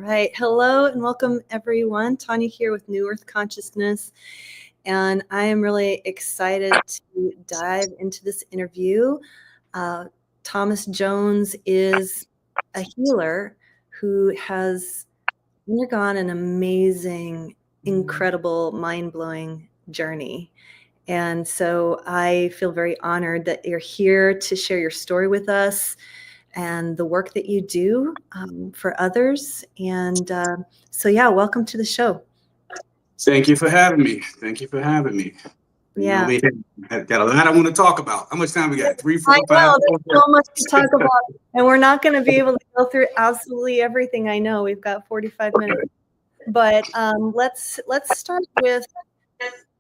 right. Hello and welcome, everyone. Tanya here with New Earth Consciousness. And I am really excited to dive into this interview. Thomas Jones is a healer who has undergone an amazing, incredible, mind-blowing journey. And so I feel very honored that you're here to share your story with us and the work that you do for others. And so, yeah, welcome to the show. Thank you for having me. Yeah. We have got a lot I want to talk about. How much time we got? 3, 4, 5? I know, there's so much to talk about. And we're not going to be able to go through absolutely everything. I know we've got 45 minutes. But let's start with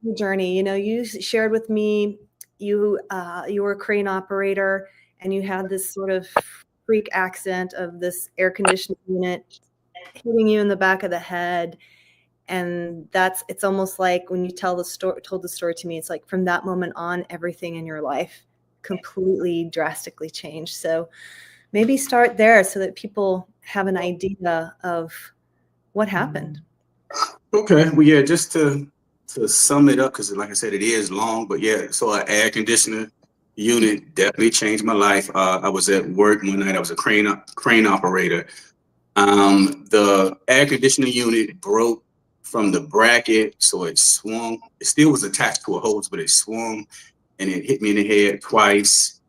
your journey. You know, you shared with me you were a crane operator and you had this sort of freak accident of this air conditioning unit hitting you in the back of the head. And it's almost like when you told the story to me, it's like from that moment on, everything in your life completely drastically changed. So maybe start there so that people have an idea of what happened. Okay. Well, yeah, just to sum it up, because like I said, it is long, but yeah, so an air conditioner unit definitely changed my life. I was at work one night. I was a crane operator. The air conditioner unit broke from the bracket, so it swung. It still was attached to a hose, but it swung and it hit me in the head twice.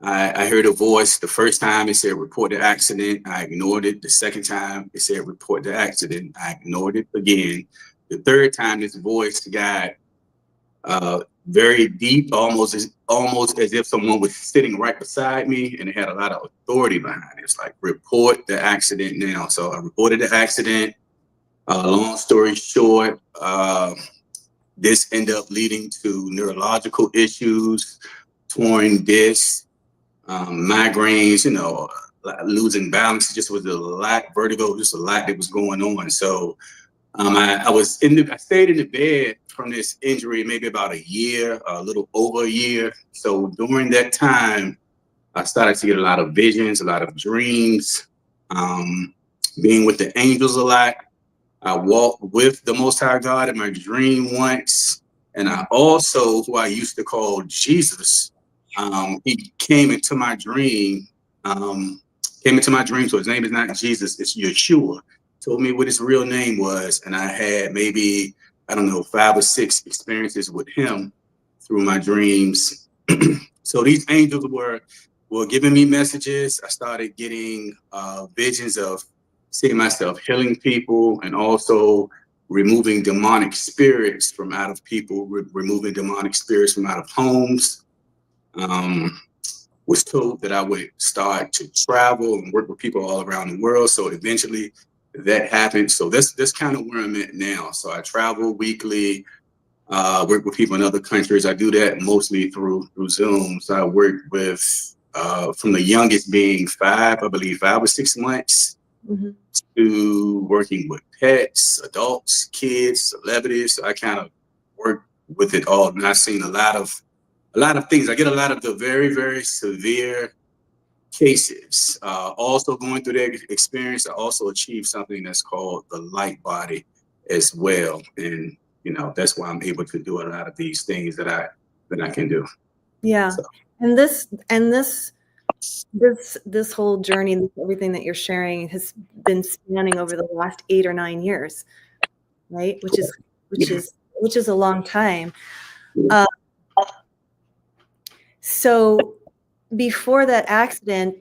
I heard a voice. The first time it said report the accident. I ignored it. The second time it said report the accident. I ignored it again. The third time this voice got very deep, almost as if someone was sitting right beside me, and it had a lot of authority behind it. It's like, report the accident now. So I reported the accident. Long story short, this ended up leading to neurological issues, torn discs, migraines, losing balance. Just was a lot, vertigo, just a lot that was going on. So I stayed in the bed from this injury maybe about a year, a little over a year. So during that time, I started to get a lot of visions, a lot of dreams, being with the angels a lot. I walked with the Most High God in my dream once. And I also, who I used to call Jesus, he came into my dream. So his name is not Jesus, it's Yeshua. Told me what his real name was. And I had maybe, 5 or 6 experiences with him through my dreams. So these angels were giving me messages. I started getting visions of seeing myself healing people and also removing demonic spirits from out of people, removing demonic spirits from out of homes. Was told that I would start to travel and work with people all around the world. So eventually that happened. So that's kind of where I'm at now. So I travel weekly, work with people in other countries. I do that mostly through Zoom. So I work with from the youngest being 5 or 6 months, to working with pets, adults, kids, celebrities. So I kind of work with it all. And I've seen a lot of things. I get a lot of the very, very severe cases. Also going through that experience, I also achieved something that's called the lightbody as well. And, that's why I'm able to do a lot of these things that I can do. Yeah. So. And this whole journey, everything that you're sharing has been spanning over the last 8 or 9 years, right? Which is a long time. So before that accident,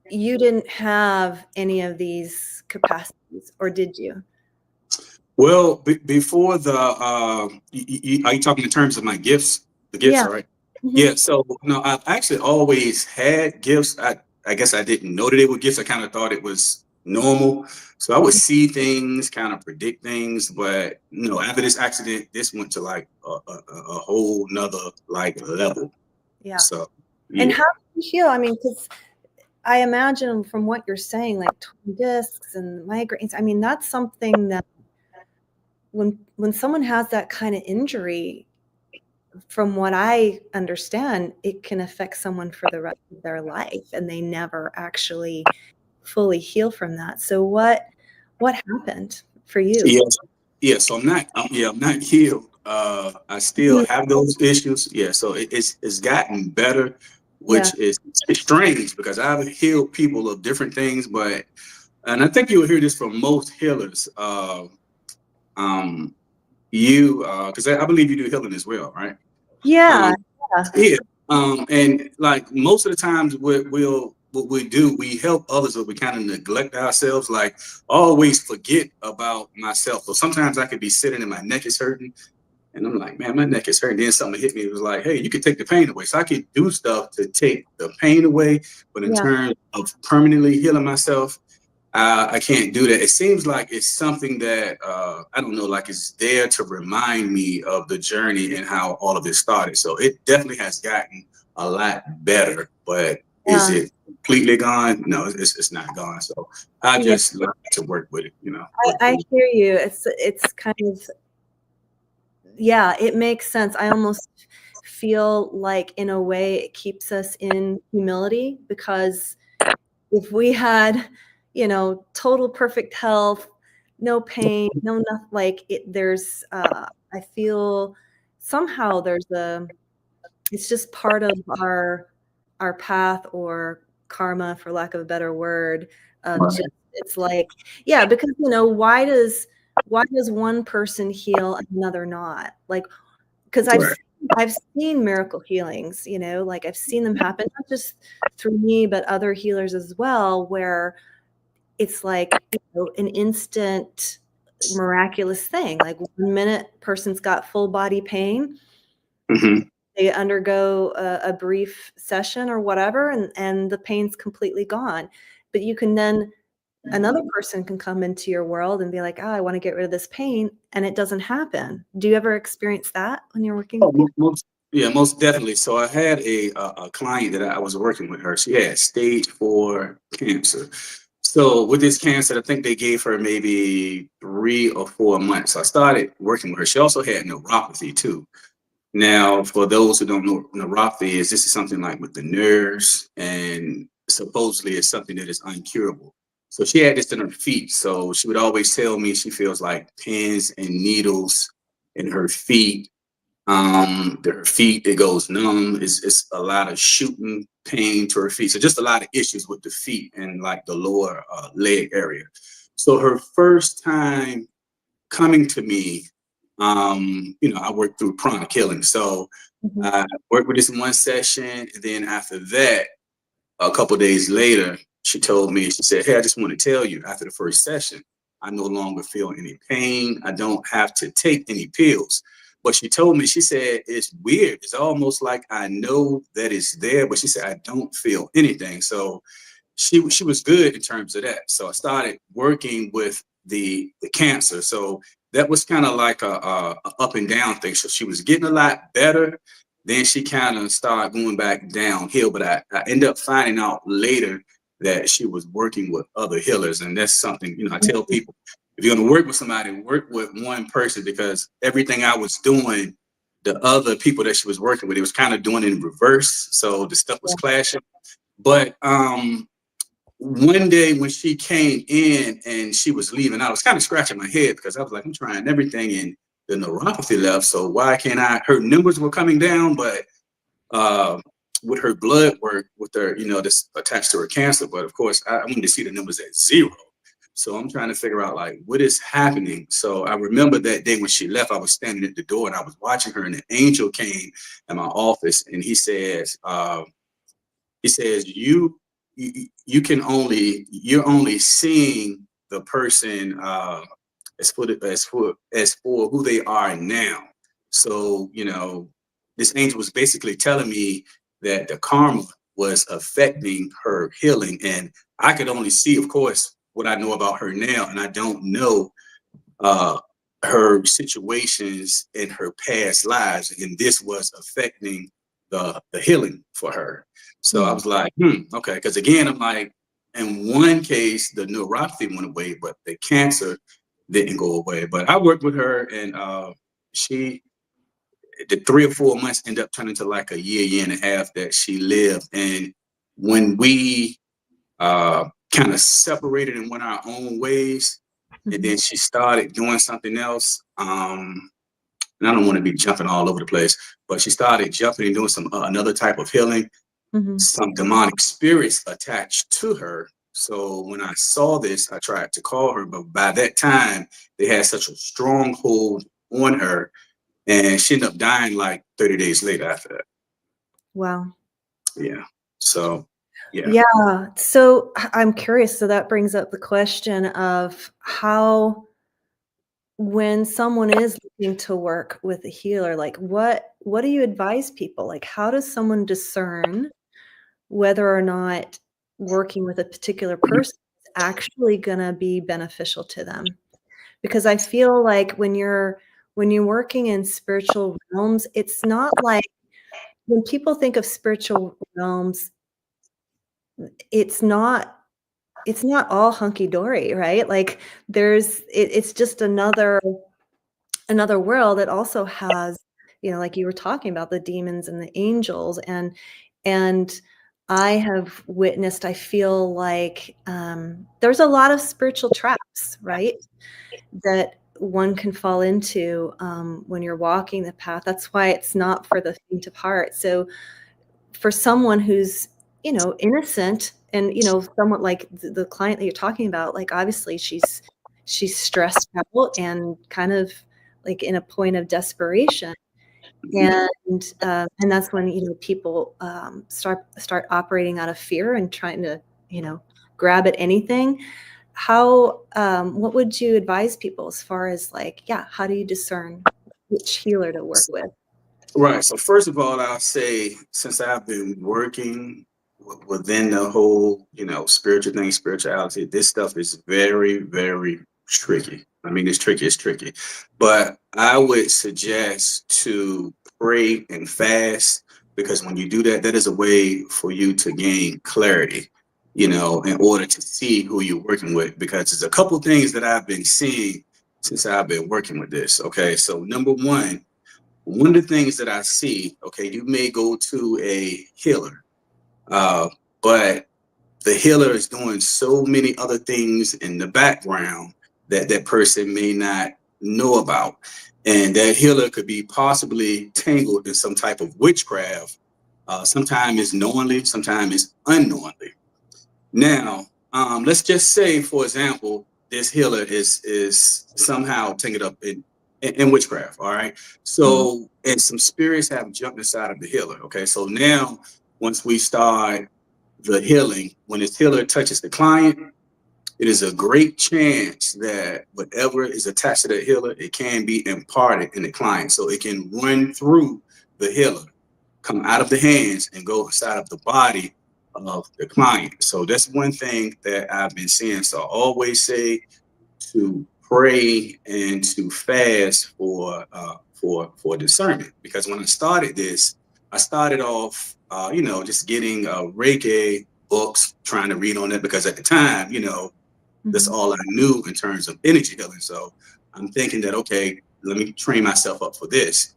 you didn't have any of these capacities, or did you? Well, before the, are you talking in terms of my gifts? The gifts, right? Yeah. So no, I've actually always had gifts. I guess I didn't know that they were gifts. I kind of thought it was normal. So I would see things, kind of predict things, but after this accident, this went to like a whole nother like level. Yeah. So. Yeah. And how do you heal? I mean, because I imagine from what you're saying, like torn discs and migraines. I mean, that's something that when someone has that kind of injury, from what I understand, it can affect someone for the rest of their life, and they never actually fully heal from that. So what what happened for you? Yeah. So I'm not healed. I still Mhm. have those issues. Yeah. So it's gotten better, Yeah. which is it's strange because I've healed people of different things, but and I think you'll hear this from most healers. Um, because I believe you do healing as well, right? Yeah. Um, Yeah. yeah. And like most of the times what we do, we help others, but we kind of neglect ourselves. Like I always forget about myself. So sometimes I could be sitting and my neck is hurting. And I'm like, man, my neck is hurting. Then something hit me. It was like, hey, you can take the pain away. So I could do stuff to take the pain away. But in Yeah. terms of permanently healing myself, I can't do that. It seems like it's something that I don't know, like it's there to remind me of the journey and how all of it started. So it definitely has gotten a lot better, but is Yeah. it completely gone? No, it's not gone. So I Yeah. just learned to work with it, work I through it. hear you. It's kind of, yeah, it makes sense. I almost feel like in a way it keeps us in humility, because if we had, total perfect health, no pain, no nothing, like it, there's, I feel somehow it's just part of our path, or karma, for lack of a better word, of Right. just, it's like, yeah, because, why does one person heal and another not? Like, because Right. I've seen miracle healings, like I've seen them happen, not just through me, but other healers as well, where it's like, an instant miraculous thing. Like 1 minute person's got full body pain, Hmm. they undergo a brief session or whatever, and the pain's completely gone. But you can then, another person can come into your world and be like, oh, I want to get rid of this pain, and it doesn't happen. Do you ever experience that when you're working Oh, with people? yeah, most definitely. So I had a client that I was working with her. She had stage 4 cancer. So with this cancer, I think they gave her maybe 3 or 4 months. So I started working with her. She also had neuropathy too. Now, for those who don't know, neuropathy is this is something like with the nerves, and supposedly it's something that is uncurable. So she had this in her feet. So she would always tell me she feels like pins and needles in her feet. Her feet, it goes numb. It's a lot of shooting pain to her feet. So just a lot of issues with the feet and like the lower leg area. So her first time coming to me, I worked through Pranic Healing. So Mhm. I worked with this in one session, and then after that, a couple of days later, she told me, she said, hey, I just want to tell you, after the first session, I no longer feel any pain. I don't have to take any pills. But she told me, she said, it's weird. It's almost like I know that it's there, but she said, I don't feel anything. So she was good in terms of that. So I started working with the cancer. So that was kind of like a up and down thing. So she was getting a lot better. Then she kind of started going back downhill. But I ended up finding out later that she was working with other healers, and that's something I tell people: if you're going to work with somebody, work with one person, because everything I was doing, the other people that she was working with, it was kind of doing it in reverse. So the stuff was Yeah. clashing. But one day when she came in and she was leaving, I was kind of scratching my head because I was like, I'm trying everything and the neuropathy left. So why can't I? Her numbers were coming down, but uh, with her blood work, with her, this attached to her cancer. But of course, I wanted to see the numbers at 0. So I'm trying to figure out like what is happening. So I remember that day when she left, I was standing at the door and I was watching her, and an angel came in my office, and he says you're only seeing the person as for who they are now. So this angel was basically telling me that the karma was affecting her healing, and I could only see, of course, what I know about her now, and I don't know uh, her situations in her past lives, and this was affecting the healing for her. So I Mhm. was like, okay, because again, I'm like, in one case, the neuropathy went away, but the cancer didn't go away. But I worked with her, and she, the 3 or 4 months ended up turning to like a year and a half that she lived. And when we kind of separated and went our own ways, And then she started doing something else. And I don't want to be jumping all over the place, but she started jumping and doing some another type of healing. Some demonic spirits attached to her. So when I saw this, I tried to call her, but by that time, they had such a strong hold on her, and she ended up dying like 30 days later after that. Wow. Yeah. So, yeah. Yeah. So I'm curious. So that brings up the question of how, when someone is looking to work with a healer, like what do you advise people? Like, how does someone discern whether or not working with a particular person is actually going to be beneficial to them? Because I feel like when you're working in spiritual realms, it's not like, when people think of spiritual realms, it's not all hunky dory, right? Like it's just another world that also has, like you were talking about, the demons and the angels, and I have witnessed, I feel like there's a lot of spiritual traps, right, that one can fall into when you're walking the path. That's why it's not for the faint of heart. So for someone who's, innocent, and, somewhat like the client that you're talking about, like obviously she's stressed out and kind of like in a point of desperation. And that's when, people start operating out of fear and trying to, grab at anything. How what would you advise people as far as like, yeah, how do you discern which healer to work with? Right. So first of all, I'll say, since I've been working within the whole, spiritual thing, spirituality, this stuff is very, very tricky. I mean, it's tricky, but I would suggest to pray and fast, because when you do that, that is a way for you to gain clarity, in order to see who you're working with, because there's a couple things that I've been seeing since I've been working with this. Okay. So number one of the things that I see, okay, you may go to a healer, but the healer is doing so many other things in the background that that person may not know about. And that healer could be possibly tangled in some type of witchcraft. Sometimes it's knowingly, sometimes it's unknowingly. Now, let's just say, for example, this healer is somehow tangled up in witchcraft. All right. So, and some spirits have jumped inside of the healer. Okay. So now, once we start the healing, when this healer touches the client, it is a great chance that whatever is attached to the healer, it can be imparted in the client. So it can run through the healer, come out of the hands, and go inside of the body of the client. So that's one thing that I've been seeing. So I always say to pray and to fast for discernment, because when I started this, I started off just getting Reiki books, trying to read on it, because at the time, that's all I knew in terms of energy healing. So I'm thinking that, okay, let me train myself up for this.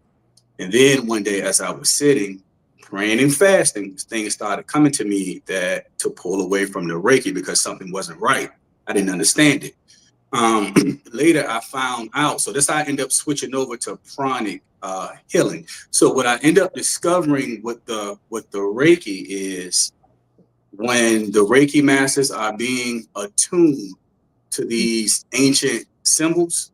And then one day, as I was sitting, praying and fasting, things started coming to me that to pull away from the Reiki, because something wasn't right. I didn't understand it. Later, I found out. So this, I end up switching over to pranic healing. So what I end up discovering with the Reiki is, when the Reiki masters are being attuned to these ancient symbols.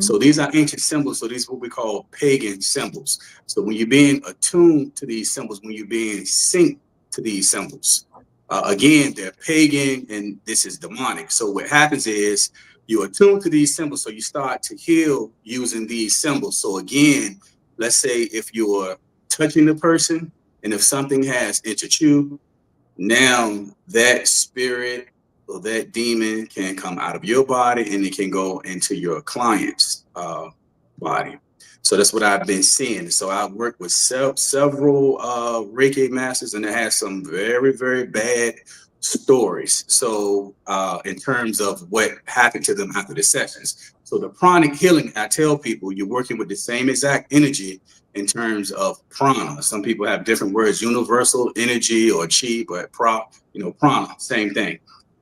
So these are ancient symbols. So these are what we call pagan symbols. So when you're being attuned to these symbols, when you're being synced to these symbols, again, they're pagan and this is demonic. So what happens is, you attune to these symbols, so you start to heal using these symbols. So again, let's say if you're touching the person, and if something has entered you, now that spirit or that demon can come out of your body and it can go into your client's body. So that's what I've been seeing. So I worked with several Reiki masters, and it has some very, very bad stories. So in terms of what happened to them after the sessions. So the pranic healing, I tell people, you're working with the same exact energy in terms of prana. Some people have different words, universal energy or chi, but prana, same thing.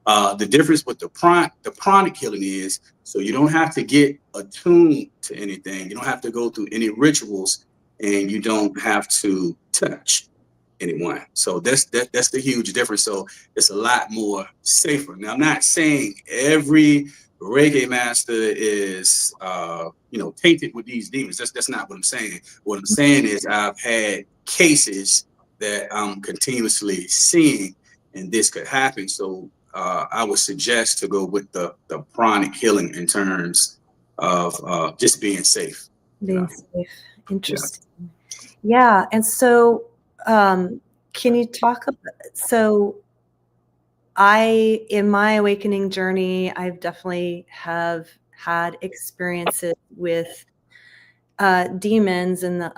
The difference with the pranic healing is, so you don't have to get attuned to anything. You don't have to go through any rituals, and you don't have to touch anyone. So that's the huge difference. So it's a lot more safer. Now, I'm not saying every Reiki master is tainted with these demons. That's not what I'm saying. What I'm saying is I've had cases that I'm continuously seeing, and this could happen. So I would suggest to go with the pranic healing in terms of just being safe. Being safe. Interesting. Yeah. And so can you talk about, so in my awakening journey, I've definitely have had experiences with demons in the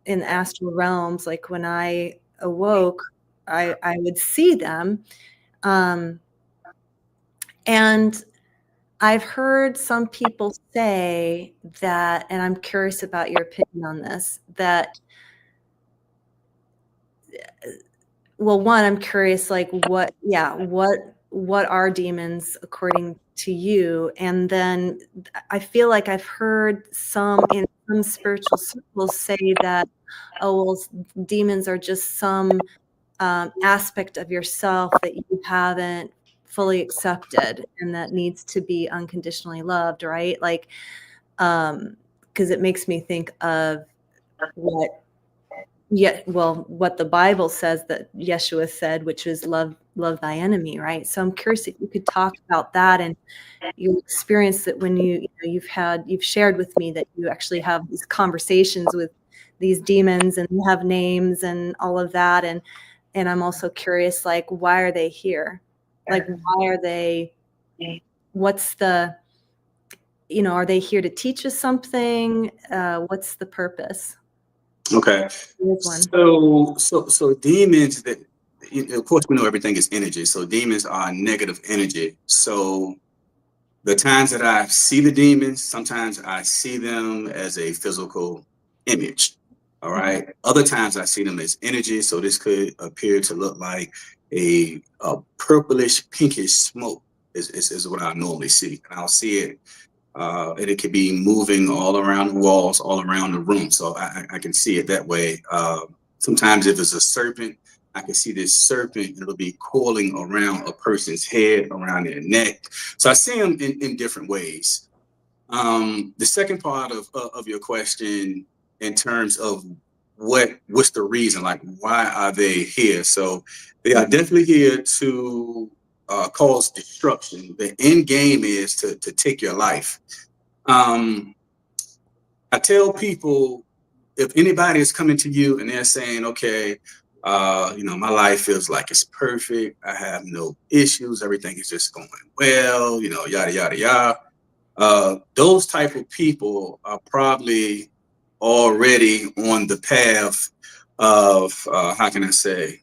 astral realms. Like when I awoke, I would see them. And I've heard some people say that, and I'm curious about your opinion on this, that, well, one, I'm curious, like what are demons according to you? And then I feel like I've heard in some spiritual circles say that, oh, well, demons are just some aspect of yourself that you haven't fully accepted and that needs to be unconditionally loved, right? Like, because it makes me think of what the Bible says that Yeshua said, which is love thy enemy, right? So I'm curious if you could talk about that and your experience that when you've shared with me that you actually have these conversations with these demons and you have names and all of that. And I'm also curious, like, why are they here? Like, why are they, what's the, are they here to teach us something? What's the purpose? Okay. So demons, that, of course, we know everything is energy. So demons are negative energy. So the times that I see the demons, sometimes I see them as a physical image. All right. Other times I see them as energy. So this could appear to look like a purplish, pinkish smoke is what I normally see. And I'll see it, and it could be moving all around the walls, all around the room. So I can see it that way. Sometimes if it's a serpent, I can see this serpent, and it'll be coiling around a person's head, around their neck. So I see them in different ways. The second part of your question, in terms of what's the reason, like why are they here? So they are definitely here to cause destruction. The end game is to take your life. I tell people, if anybody is coming to you and they're saying, okay, my life feels like it's perfect, I have no issues, everything is just going well, yada yada yada. Those type of people are probably already on the path of how can I say,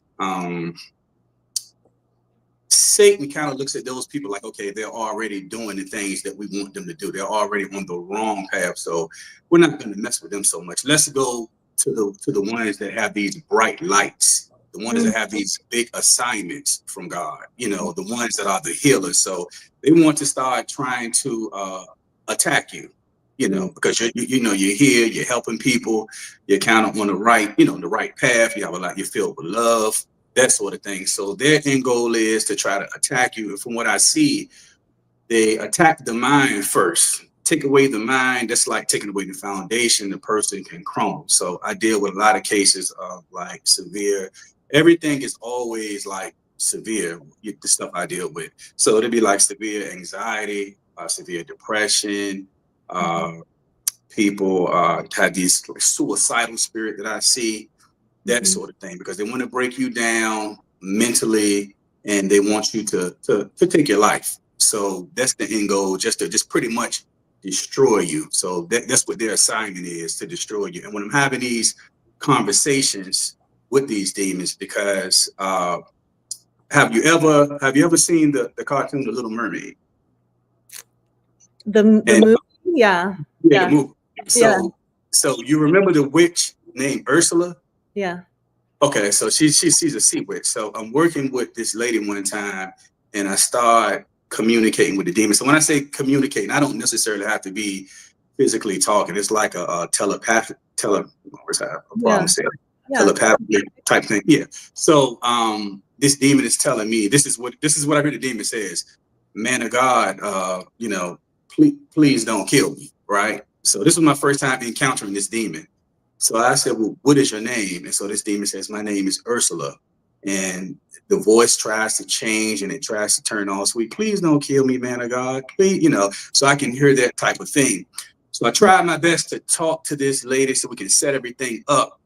Satan kind of looks at those people like, okay, they're already doing the things that we want them to do. They're already on the wrong path. So we're not going to mess with them so much. Let's go to the ones that have these bright lights, the ones that have these big assignments from God, the ones that are the healers. So they want to start trying to attack you, because you're here, you're helping people, you're kind of on the right, the right path. You have you're filled with love, that sort of thing. So their end goal is to try to attack you. And from what I see, they attack the mind first. Take away the mind, that's like taking away the foundation, the person can crumble. So I deal with a lot of cases of like severe, everything is always like severe, the stuff I deal with. So it'd be like severe anxiety, severe depression, people have these suicidal spirit that I see, that sort of thing, because they want to break you down mentally and they want you to take your life. So that's the end goal, just pretty much destroy you. So that's what their assignment is, to destroy you. And when I'm having these conversations with these demons, because have you ever seen the cartoon The Little Mermaid? The movie? Yeah. The movie. So you remember the witch named Ursula? Yeah. Okay, so she's a sea witch. So I'm working with this lady one time, and I start communicating with the demon. So when I say communicating, I don't necessarily have to be physically talking. It's like a telepathic, where's that? A problem saying telepathic type thing. Yeah. So this demon is telling me this is what I heard the demon says. Man of God, please don't kill me. Right. So this was my first time encountering this demon. So I said, well, what is your name? And so this demon says, my name is Ursula. And the voice tries to change and it tries to turn all sweet. Please don't kill me, man of God. Please, so I can hear that type of thing. So I tried my best to talk to this lady so we can set everything up,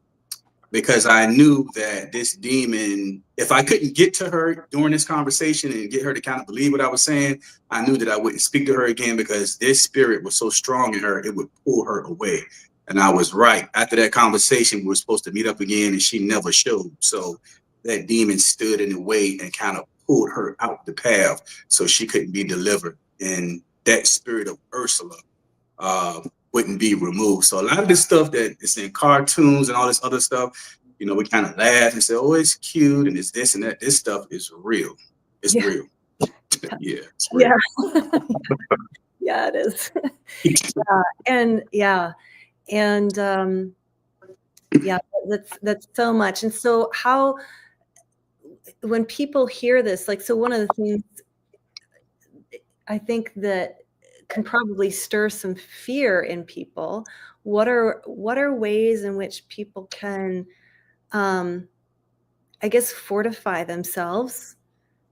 because I knew that this demon, if I couldn't get to her during this conversation and get her to kind of believe what I was saying, I knew that I wouldn't speak to her again, because this spirit was so strong in her, it would pull her away. And I was right. After that conversation, we were supposed to meet up again, and she never showed. So that demon stood in the way and kind of pulled her out the path so she couldn't be delivered. And that spirit of Ursula wouldn't be removed. So a lot of this stuff that is in cartoons and all this other stuff, we kind of laugh and say, oh, it's cute and it's this and that. This stuff is real. It's real. Yeah. It's real. Yeah. Yeah, it is. That's so much. And so how, when people hear this, like, so one of the things I think that can probably stir some fear in people, what are ways in which people can, I guess, fortify themselves,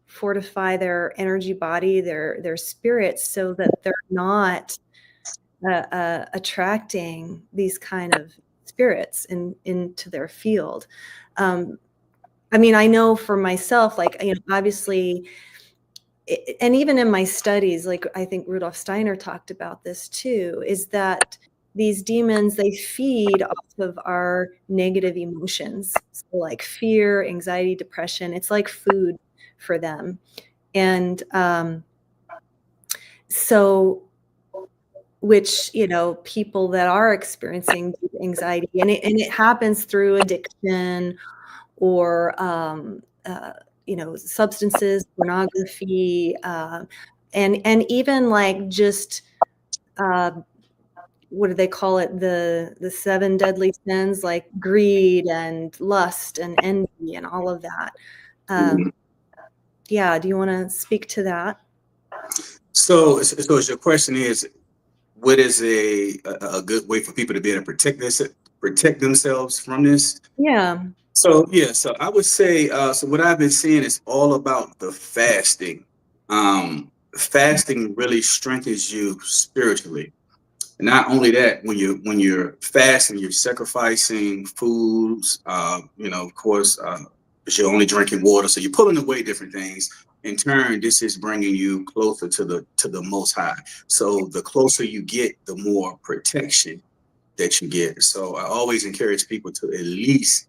fortify their energy body, their spirits, so that they're not attracting these kind of spirits into their field. I mean, I know for myself, like, obviously, and even in my studies, like I think Rudolf Steiner talked about this too, is that these demons, they feed off of our negative emotions. So like fear, anxiety, depression, it's like food for them. And so, which, people that are experiencing anxiety, and it happens through addiction or substances, pornography, and even like just what do they call it? The 7 deadly sins, like greed and lust and envy and all of that. Yeah. Do you want to speak to that? So your question is, what is a good way for people to be able to protect themselves from this? Yeah. So I would say, so what I've been seeing is all about the fasting. Fasting really strengthens you spiritually. And not only that, when you're fasting, you're sacrificing foods, of course, but you're only drinking water. So you're pulling away different things. In turn, this is bringing you closer to the Most High. So the closer you get, the more protection that you get. So I always encourage people to at least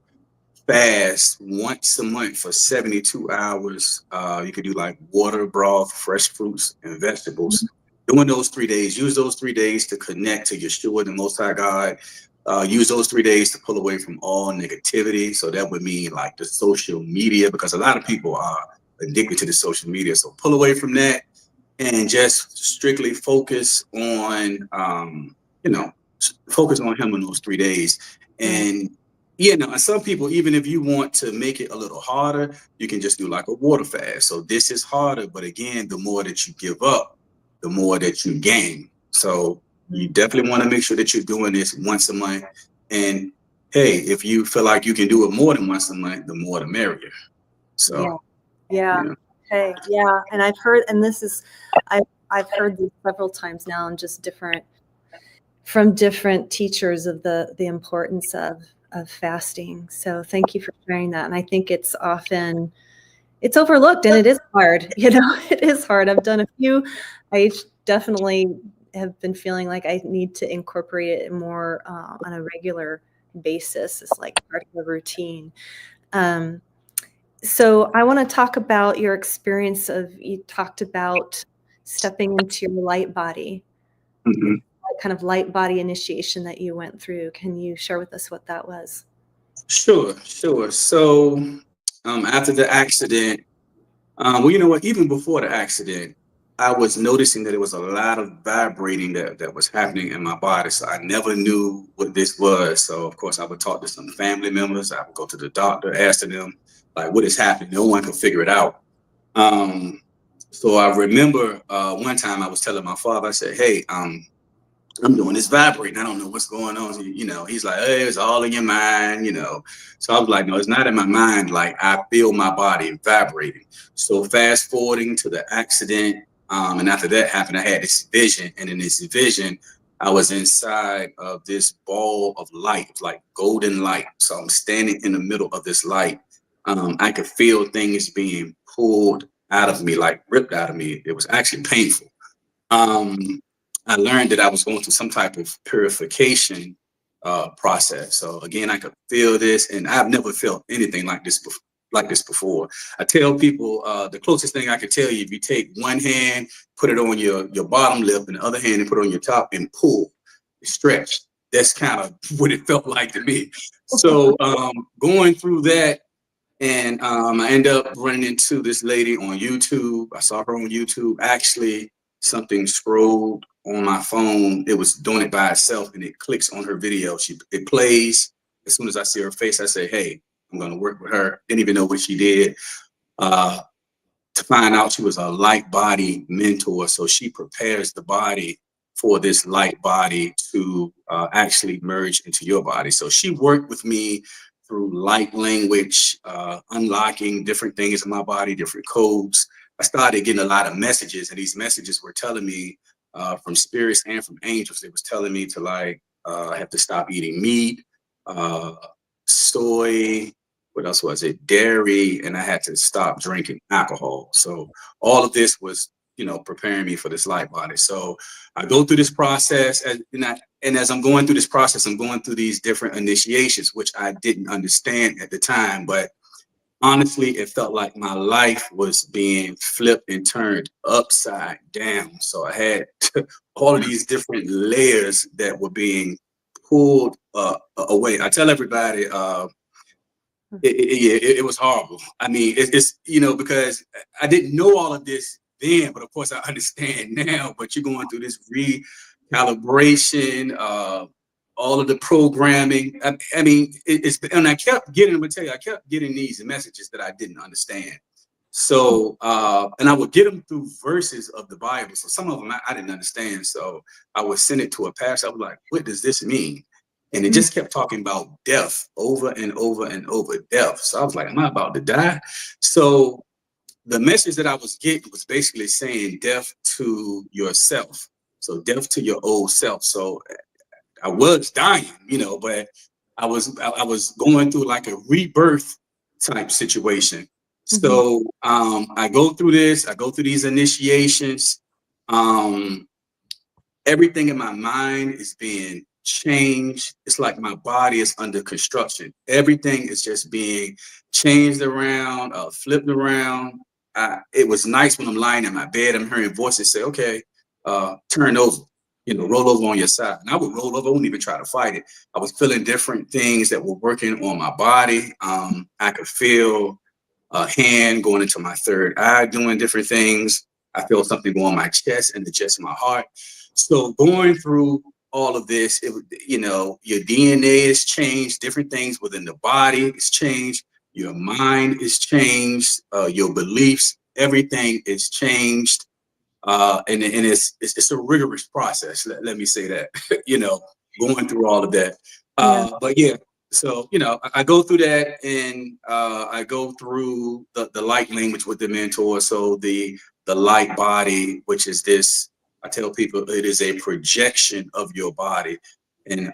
fast once a month for 72 hours. You could do like water, broth, fresh fruits, and vegetables. Doing those 3 days, use those 3 days to connect to Yeshua, the Most High God. Use those 3 days to pull away from all negativity. So that would mean like the social media, because a lot of people are addicted to the social media. So pull away from that and just strictly focus on, focus on Him in those 3 days. And and some people, even if you want to make it a little harder, you can just do like a water fast. So this is harder, but again, the more that you give up, the more that you gain. So you definitely want to make sure that you're doing this once a month. And hey, if you feel like you can do it more than once a month, the more the merrier. So Okay. Yeah. And I've heard, and this is, I've heard these several times now, and just from different teachers of the importance of fasting. So thank you for sharing that. And I think it's overlooked, and it is hard. It is hard. I've done a few. I definitely have been feeling like I need to incorporate it more on a regular basis. It's like part of the routine. So I want to talk about your experience you talked about stepping into your light body. Mm-hmm. Kind of light body initiation that you went through. Can you share with us what that was? Sure. So after the accident, Well, you know what? Even before the accident, I was noticing that there was a lot of vibrating that was happening in my body. So I never knew what this was. So of course, I would talk to some family members. I would go to the doctor, asking them like, "What is happening?" No one could figure it out. Um, so I remember one time I was telling my father, I said, "Hey, I'm doing this vibrating. I don't know what's going on." You know, he's like, "Hey, it's all in your mind," you know. So I was like, "No, it's not in my mind. Like I feel my body vibrating." So fast forwarding to the accident, and after that happened, I had this vision, and in this vision, I was inside of this ball of light, like golden light. So I'm standing in the middle of this light. I could feel things being pulled out of me, like ripped out of me. It was actually painful. um, I learned that I was going through some type of purification process. So again, I could feel this, and I've never felt anything like this before. I tell people the closest thing I could tell you: if you take one hand, put it on your bottom lip, and the other hand and put it on your top and pull, stretch. That's kind of what it felt like to me. So going through that, and I end up running into this lady on YouTube. I saw her on YouTube. Actually, something scrolled on my phone. It was doing it by itself, and it clicks on her video. It plays. As soon as I see her face, I say, "Hey, I'm going to work with her." Didn't even know what she did. Uh, to find out she was a light body mentor. So she prepares the body for this light body to actually merge into your body. So she worked with me through light language, unlocking different things in my body, different codes. I started getting a lot of messages, and these messages were telling me from spirits and from angels. They was telling me to like I have to stop eating meat, uh, soy, what else was it? Dairy, and I had to stop drinking alcohol. So all of this was, you know, preparing me for this light body. So I go through this process, and as I'm going through this process, I'm going through these different initiations, which I didn't understand at the time. But honestly, it felt like my life was being flipped and turned upside down. So I had all of these different layers that were being pulled away. I tell everybody, it was horrible. I mean, it's you know, because I didn't know all of this then, but of course I understand now. But you're going through this recalibration, all of the programming. I mean, it's and I kept getting. I'm gonna tell you, I kept getting these messages that I didn't understand. So, and I would get them through verses of the Bible. So some of them I didn't understand. So I would send it to a pastor. I was like, "What does this mean?" And it just kept talking about death over and over and over, death. So I was like, "Am I about to die?" So the message that I was getting was basically saying death to yourself. So death to your old self. So I was dying, you know, but I was going through like a rebirth type situation. So I go through this, I go through these initiations. Um, Everything in my mind is being changed. It's like my body is under construction. Everything is just being changed around, flipped around. It was nice when I'm lying in my bed. I'm hearing voices say, "Okay, turn over, you know, roll over on your side." And I would roll over. I wouldn't even try to fight it. I was feeling different things that were working on my body. I could feel a hand going into my third eye, doing different things. I feel something go on my chest and the chest of my heart. So going through all of this, you know, your DNA is changed, different things within the body is changed, your mind is changed, your beliefs, everything is changed. And it's a rigorous process. Let me say that, you know, going through all of that. But yeah, so you know, I go through that, and I go through the light language with the mentor. So the light body, which is this, I tell people it is a projection of your body, and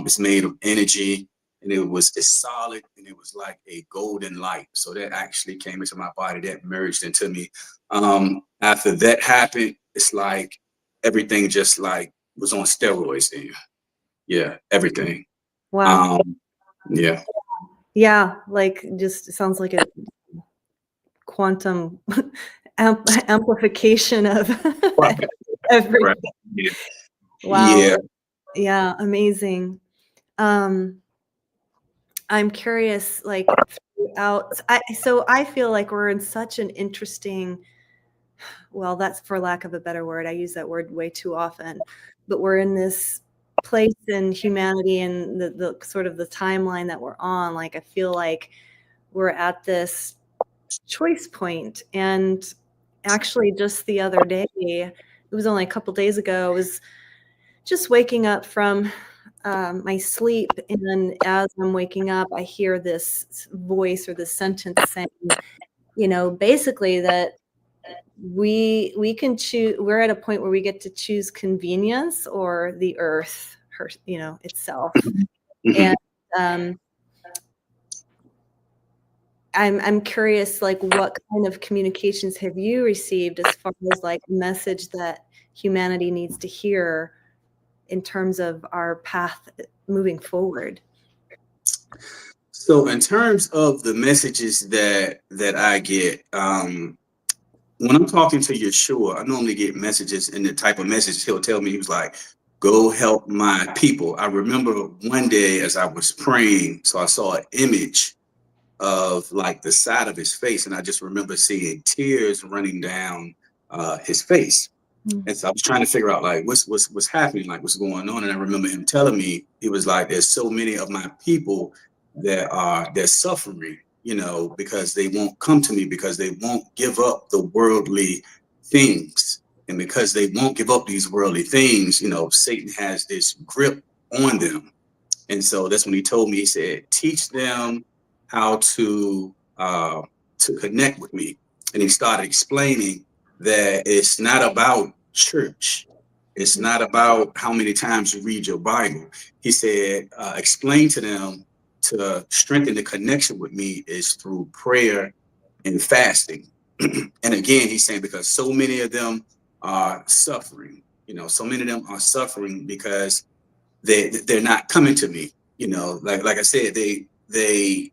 it's made of energy, and it's solid, and it was like a golden light. So that actually came into my body, that merged into me. After that happened, it's like everything just like was on steroids then. Yeah, everything. Wow. Yeah. Yeah, like just sounds like a quantum amplification of Right. everything. Right. Yeah. Wow. Yeah. Yeah, amazing. Um, I'm curious, like throughout. So I feel like we're in such an interesting, well, that's for lack of a better word. I use that word way too often, but we're in this place in humanity and the sort of the timeline that we're on. Like, I feel like we're at this choice point. And actually just the other day, it was only a couple days ago, I was just waking up from my sleep, and as I'm waking up, I hear this voice or this sentence saying, basically that we can choose. We're at a point where we get to choose convenience or the earth, itself. And I'm curious, like, what kind of communications have you received as far as like a message that humanity needs to hear in terms of our path moving forward? So in terms of the messages that I get, when I'm talking to Yeshua, I normally get messages, and the type of message he'll tell me, he was like, go help my people. I remember one day as I was praying, so I saw an image of like the side of his face, and I just remember seeing tears running down his face. And so I was trying to figure out like what's happening, like what's going on. And I remember him telling me, he was like, there's so many of my people they're suffering, because they won't come to me, because they won't give up the worldly things. And because they won't give up these worldly things, Satan has this grip on them. And so that's when he told me, he said, teach them how to connect with me. And he started explaining that it's not about church. It's not about how many times you read your Bible. He said, explain to them to strengthen the connection with me is through prayer and fasting. And again, he's saying, because so many of them are suffering, so many of them are suffering because they're not coming to me, like I said, they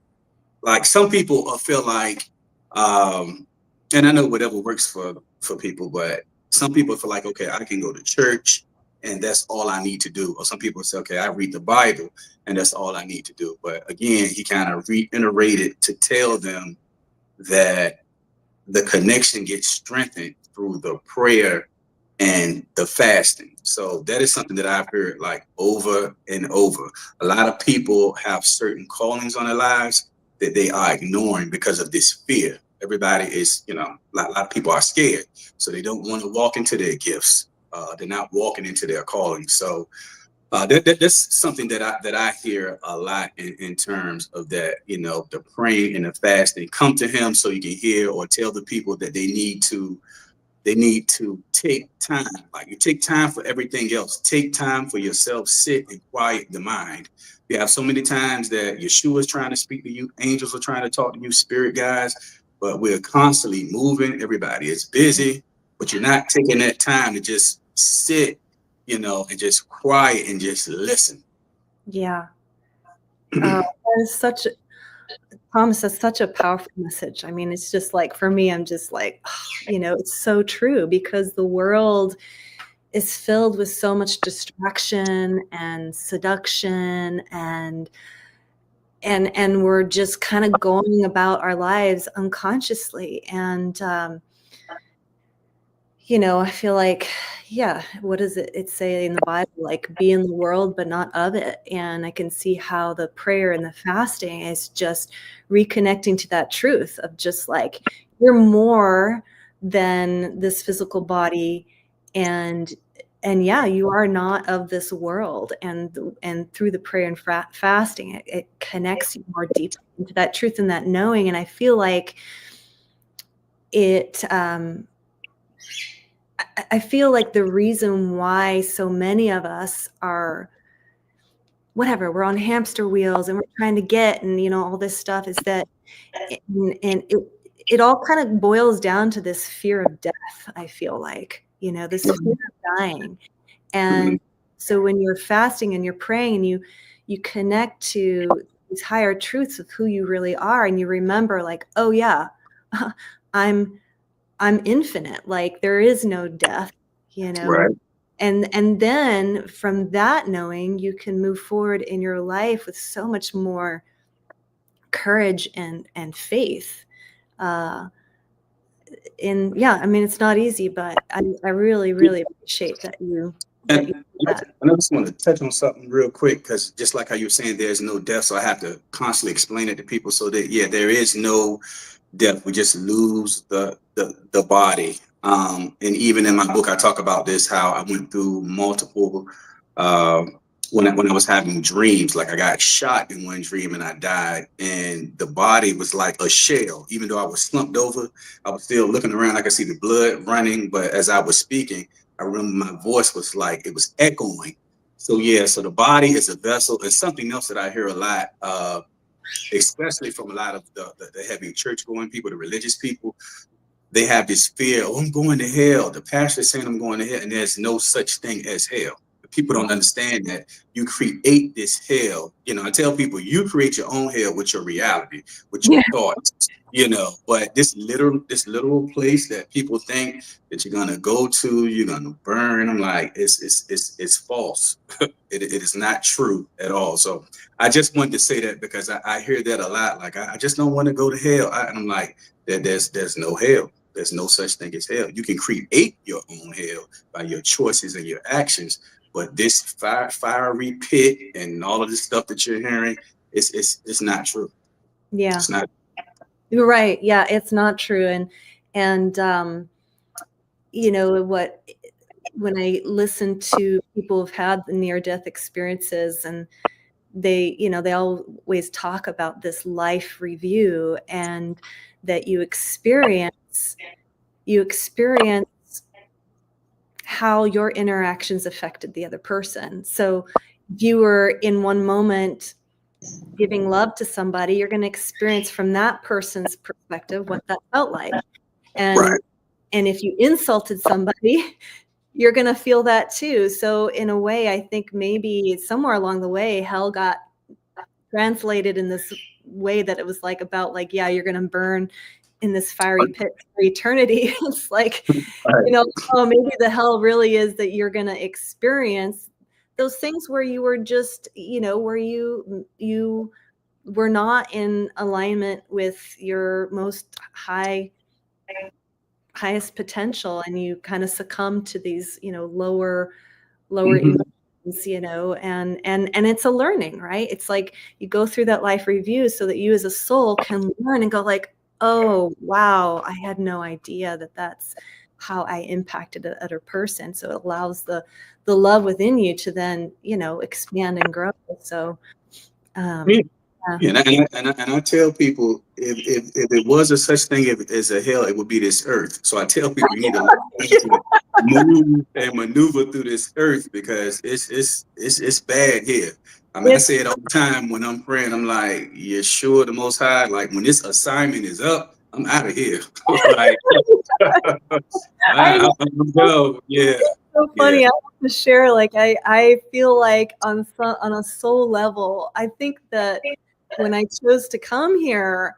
like, some people feel like, and I know whatever works for people, but some people feel like, okay, I can go to church and that's all I need to do. Or some people say, okay, I read the Bible and that's all I need to do. But again, he kind of reiterated to tell them that the connection gets strengthened through the prayer and the fasting. So that is something that I've heard like over and over. A lot of people have certain callings on their lives that they are ignoring because of this fear. Everybody is, a lot of people are scared. So they don't want to walk into their gifts. They're not walking into their calling. So that's something that I hear a lot in terms of that, the praying and the fasting. Come to him so you can hear, or tell the people that they need to take time. Like, you take time for everything else. Take time for yourself. Sit and quiet the mind. You have so many times that Yeshua is trying to speak to you. Angels are trying to talk to you, spirit guides, but we're constantly moving. Everybody is busy, but you're not taking that time to just sit, and just quiet and just listen. Yeah. That is Thomas, that's such a powerful message. I mean, it's just like, for me, I'm just like, it's so true, because the world is filled with so much distraction and seduction, and we're just kind of going about our lives unconsciously. And, I feel like, yeah, what does it say in the Bible? Like, be in the world, but not of it. And I can see how the prayer and the fasting is just reconnecting to that truth of just like, you're more than this physical body. And yeah, you are not of this world. And through the prayer and fasting, it connects you more deeply into that truth and that knowing. And I feel like I feel like the reason why so many of us are, we're on hamster wheels and we're trying to get, and all this stuff, is that, and it all kind of boils down to this fear of death. I feel like, this fear of dying. And so when you're fasting and you're praying and you connect to these higher truths of who you really are, and you remember like, oh yeah, I'm infinite. Like, there is no death, Right. And then from that knowing, you can move forward in your life with so much more courage and faith. And yeah, I mean, it's not easy, but I really, really appreciate that you And do that. I just want to touch on something real quick, because just like how you were saying, there's no death, so I have to constantly explain it to people. So that, yeah, there is no death. We just lose the body. And even in my book, I talk about this, how I went through multiple when I was having dreams. Like, I got shot in one dream and I died, and the body was like a shell. Even though I was slumped over, I was still looking around. I could see the blood running, but as I was speaking, I remember my voice was like, it was echoing. So yeah, so the body is a vessel. And something else that I hear a lot, especially from a lot of the heavy church going people, the religious people, they have this fear, oh, I'm going to hell. The pastor is saying I'm going to hell, and there's no such thing as hell. People don't understand that you create this hell. I tell people, you create your own hell with your reality, with your thoughts, but this literal place that people think that you're gonna go to, you're gonna burn. I'm like, it's false. It is not true at all. So I just wanted to say that, because I hear that a lot. Like, I just don't want to go to hell. And I'm like, there's no hell. There's no such thing as hell. You can create your own hell by your choices and your actions. But this fiery pit and all of this stuff that you're hearing, it's not true. Yeah, it's not. You're right. Yeah, it's not true. And when I listen to people who've had the near-death experiences, and they always talk about this life review, and that you experience how your interactions affected the other person. So if you were in one moment giving love to somebody, you're going to experience from that person's perspective what that felt like. And Right. and if you insulted somebody, you're going to feel that too. So in a way, I think maybe somewhere along the way, hell got translated in this way that it was like about like, yeah, you're going to burn in this fiery pit for eternity. It's like, oh, maybe the hell really is that you're going to experience those things where you were just, where you were not in alignment with your most highest potential, and you kind of succumb to these, lower Mhm. emotions, and it's a learning, right? It's like you go through that life review so that you as a soul can learn and go like, oh, wow, I had no idea that that's how I impacted another person. So it allows the love within you to then, expand and grow. So, Yeah. yeah. Yeah, and I tell people, if it was a such thing as a hell, it would be this earth. So I tell people, you need to learn how to move and maneuver through this earth, because it's bad here. I mean, I say it all the time when I'm praying. I'm like, you're sure the Most High, like, when this assignment is up, I'm out of here. Like, I know. I'm go. Yeah. So Yeah. funny. I have to share, like, I feel like on a soul level, I think that when I chose to come here,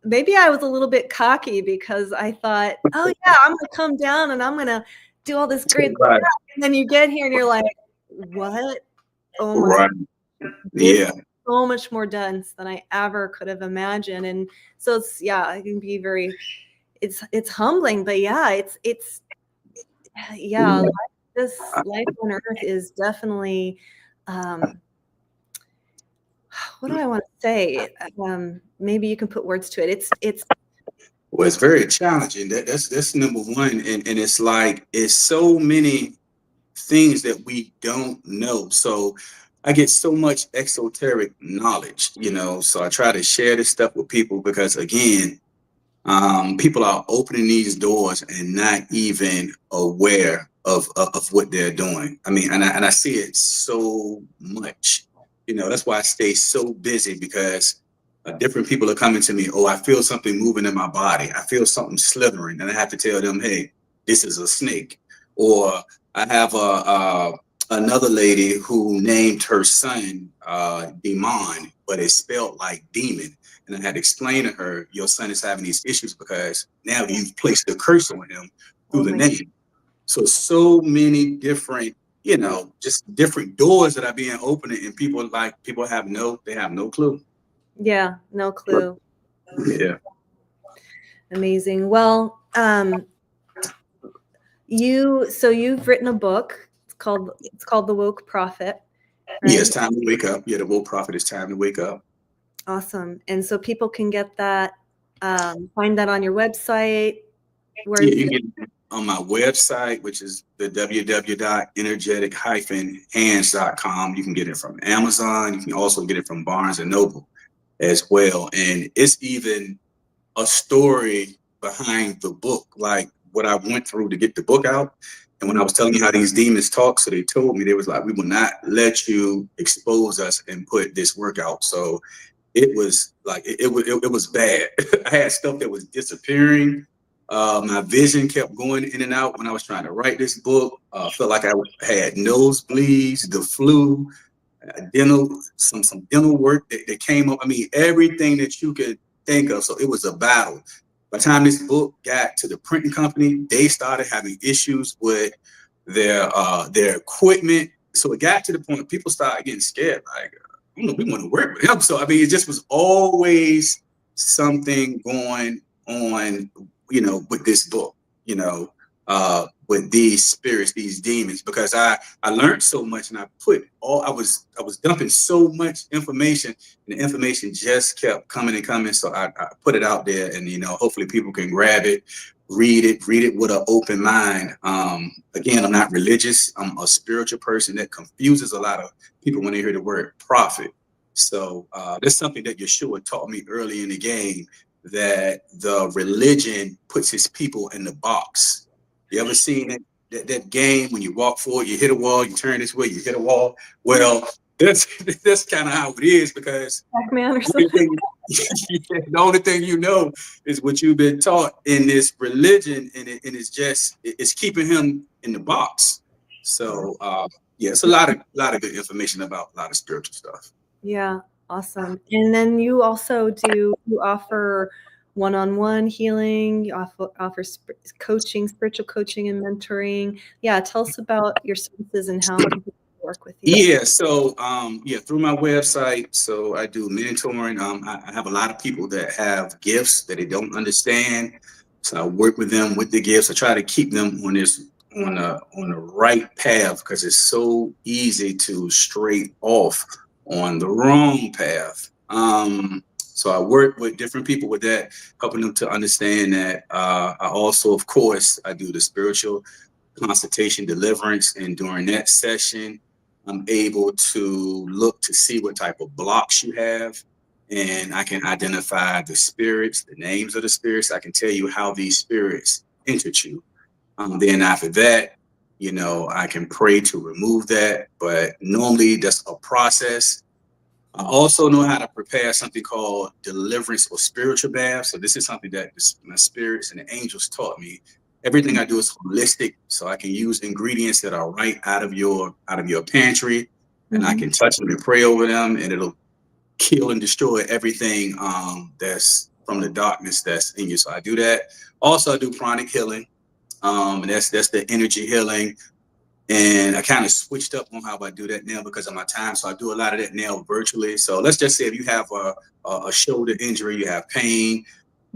maybe I was a little bit cocky, because I thought, oh yeah, I'm gonna come down and I'm gonna do all this great Right. stuff. And then you get here and you're like, what? Oh my, Right. this Yeah. is so much more dense than I ever could have imagined. And so it can be it's humbling, but yeah, yeah, this life on earth is definitely, what do I want to say? Maybe you can put words to it. Well, it's very challenging. That's number one, and it's like, it's so many things that we don't know. So I get so much exoteric knowledge, So I try to share this stuff with people, because again, people are opening these doors and not even aware of what they're doing. I mean, and I see it so much. That's why I stay so busy, because different people are coming to me. Oh, I feel something moving in my body. I feel something slithering, and I have to tell them, hey, this is a snake. Or I have another lady who named her son Demon, but it's spelled like demon. And I had to explain to her, your son is having these issues because now you've placed a curse on him through the name. So many different, just different doors that are being opened, and people have no clue. Yeah, no clue. Yeah. Amazing. Well, you've written a book. It's called The Woke Prophet, Yeah, right? it's time to wake up. Yeah, the woke prophet is time to wake up. Awesome. And so people can get that, find that on your website. Yeah, Where's you can get it on my website, which is the www.energetic-hands.com. You can get it from Amazon. You can also get it from Barnes and Noble as well. And it's even a story behind the book, like what I went through to get the book out. And when I was telling you how these demons talk, so they told me, they was like, we will not let you expose us and put this work out. So it was like it was bad. I had stuff that was disappearing. My vision kept going in and out when I was trying to write this book. Felt like I had nosebleeds, the flu, dental, some dental work that came up. I mean, everything that you could think of. So it was a battle. By the time this book got to the printing company, they started having issues with their equipment. So it got to the point people started getting scared. Like, you know, we want to work with him. So I mean, it just was always something going on, you know, with this book, you know, with these spirits, these demons, because I learned so much, and I was dumping so much information, and the information just kept coming and coming. So I put it out there, and you know, hopefully people can grab it, read it with an open mind. Again, I'm not religious. I'm a spiritual person. That confuses a lot of people when they hear the word prophet. So that's something that Yeshua taught me early in the game, that the religion puts his people in the box. You ever seen it? That game when you walk forward, you hit a wall, you turn this way, you hit a wall. Well, that's kind of how it is, because Pac-Man or the only something? thing, the only thing you know is what you've been taught in this religion, and it's keeping him in the box. So yeah, it's a lot of good information about a lot of spiritual stuff. Yeah, awesome. And then you offer one-on-one healing, you offer coaching, spiritual coaching and mentoring. Yeah, tell us about your services and how people can work with you. Yeah, so yeah, through my website, so I do mentoring. I have a lot of people that have gifts that they don't understand. So I work with them with the gifts. I try to keep them on the right path, because it's so easy to stray off on the wrong path. So I work with different people with that, helping them to understand that. I also, of course, I do the spiritual consultation deliverance, and during that session I'm able to look to see what type of blocks you have, and I can identify the spirits, the names of the spirits. I can tell you how these spirits entered you. Then after that, you know, I can pray to remove that, but normally that's a process. I also know how to prepare something called deliverance or spiritual bath. So this is something that my spirits and the angels taught me. Everything I do is holistic, so I can use ingredients that are right out of your pantry, and I can touch them and pray over them, and it'll kill and destroy everything that's from the darkness that's in you. So I do that. Also, I do pranic healing, and that's the energy healing. And I kind of switched up on how I do that now because of my time. So I do a lot of that now virtually. So let's just say if you have a shoulder injury, you have pain,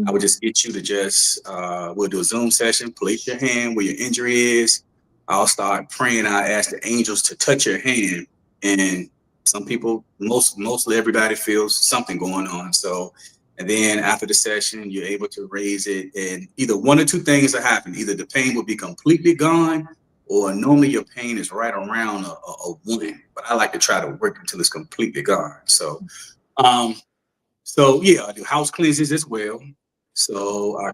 I would just get you to we'll do a Zoom session, place your hand where your injury is. I'll start praying. I ask the angels to touch your hand. And some people, mostly everybody feels something going on. So, and then after the session, you're able to raise it. And either one or two things will happen. Either the pain will be completely gone, or normally your pain is right around a 1. But I like to try to work until it's completely gone. Um, so yeah, I do house cleanses as well. So I'm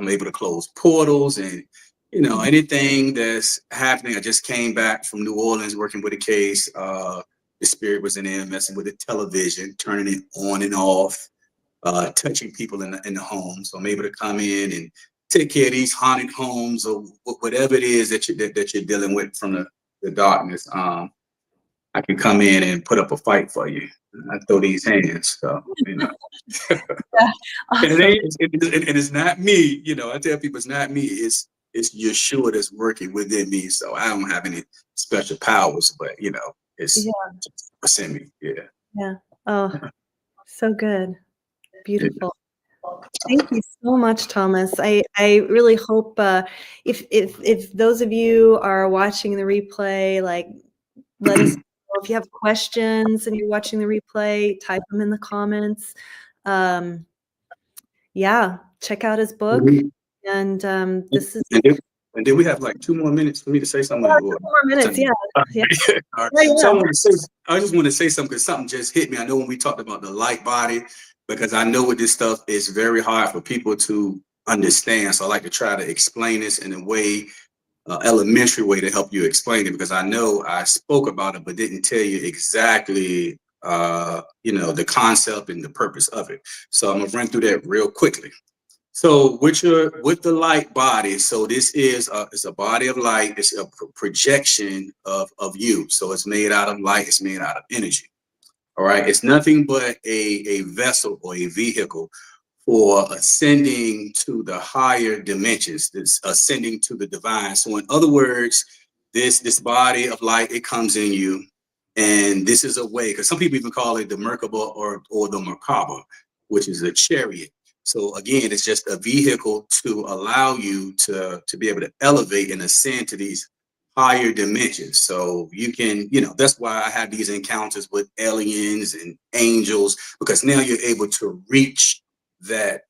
able to close portals, and you know, anything that's happening. I just came back from New Orleans working with a case. The spirit was in there messing with the television, turning it on and off, touching people in the home. So I'm able to come in and take care of these haunted homes, or whatever it is that you're dealing with from the darkness. I can come in and put up a fight for you. I throw these hands, so you know. Yeah, And awesome. it's not me, you know. I tell people it's not me. It's Yeshua that's working within me. So I don't have any special powers, but you know, it's Yeah, what's in me. Yeah. yeah. Oh, So good. Beautiful. Thank you so much, Thomas. I really hope if those of you are watching the replay, like, let us know if you have questions and you're watching the replay, type them in the comments. Yeah, check out his book. And this is and then we have like 2 more minutes for me to say something. 2 more minutes, yeah. Yeah. All right. So I just want to say something because something just hit me. I know when we talked about the light body, because I know with this stuff is very hard for people to understand. So I like to try to explain this in a way, elementary way to help you explain it, because I know I spoke about it but didn't tell you exactly the concept and the purpose of it. So I'm gonna run through that real quickly. So with the light body, so this is it's a body of light. It's a projection of you. So it's made out of light. It's made out of energy. All right. It's nothing but a vessel or a vehicle for ascending to the higher dimensions. It's ascending to the divine. So in other words, this body of light, it comes in you, and this is a way, because some people even call it the Merkaba or the Merkaba, which is a chariot. So again, it's just a vehicle to allow you to be able to elevate and ascend to these higher dimensions. So you can, that's why I have these encounters with aliens and angels, because now you're able to reach that,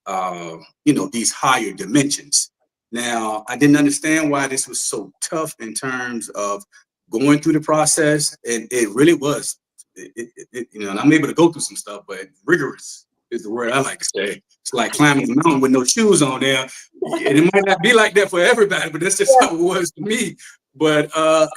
these higher dimensions. Now, I didn't understand why this was so tough in terms of going through the process, and it really was. And I'm able to go through some stuff, but rigorous is the word I like to say. It's like climbing a mountain with no shoes on there. And it might not be like that for everybody, but that's just how it was to me. But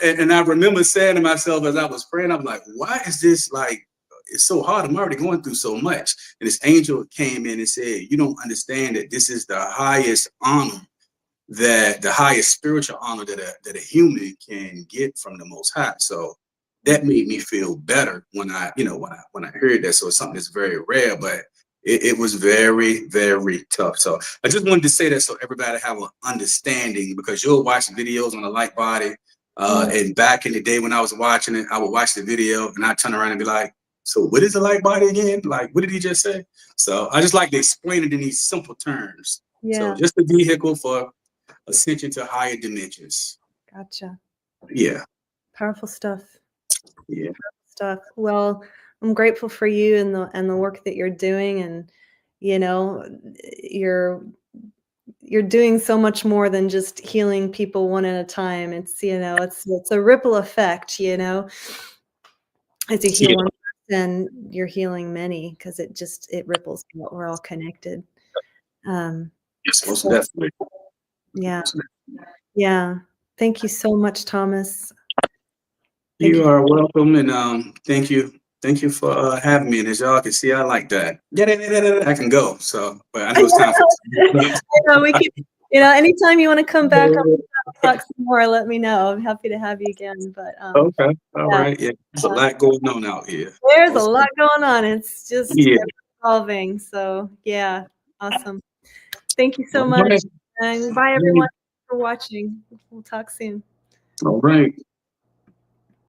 and I remember saying to myself as I was praying, I was like, why is this like, it's so hard? I'm already going through so much. And this angel came in and said, you don't understand that this is the highest honor, that the highest spiritual honor that a human can get from the Most High. So that made me feel better when I heard that. So it's something that's very rare, but it was very, very tough. So I just wanted to say that so everybody have an understanding, because you'll watch videos on the light body. And back in the day when I was watching it, I would watch the video and I'd turn around and be like, so what is the light body again? Like, what did he just say? So I just like to explain it in these simple terms. Yeah. So just a vehicle for ascension to higher dimensions. Gotcha. Yeah. Powerful stuff. Yeah. Powerful stuff. Well, I'm grateful for you and the work that you're doing, and you're doing so much more than just healing people one at a time. It's it's a ripple effect, as you heal one person, you're healing many, because it ripples. We're all connected. Yes, most definitely. Yeah. Yeah. Thank you so much, Thomas. You are welcome, and thank you for having me. And as y'all can see, I like that. I can go. So, but I know it's time for. I know we can. Anytime you want to come back and talk some more, let me know. I'm happy to have you again. But okay, all right. Yeah, there's a lot going on out here. There's a lot going on. It's just evolving. So yeah, awesome. Thank you so much. And bye everyone for watching. We'll talk soon. All right.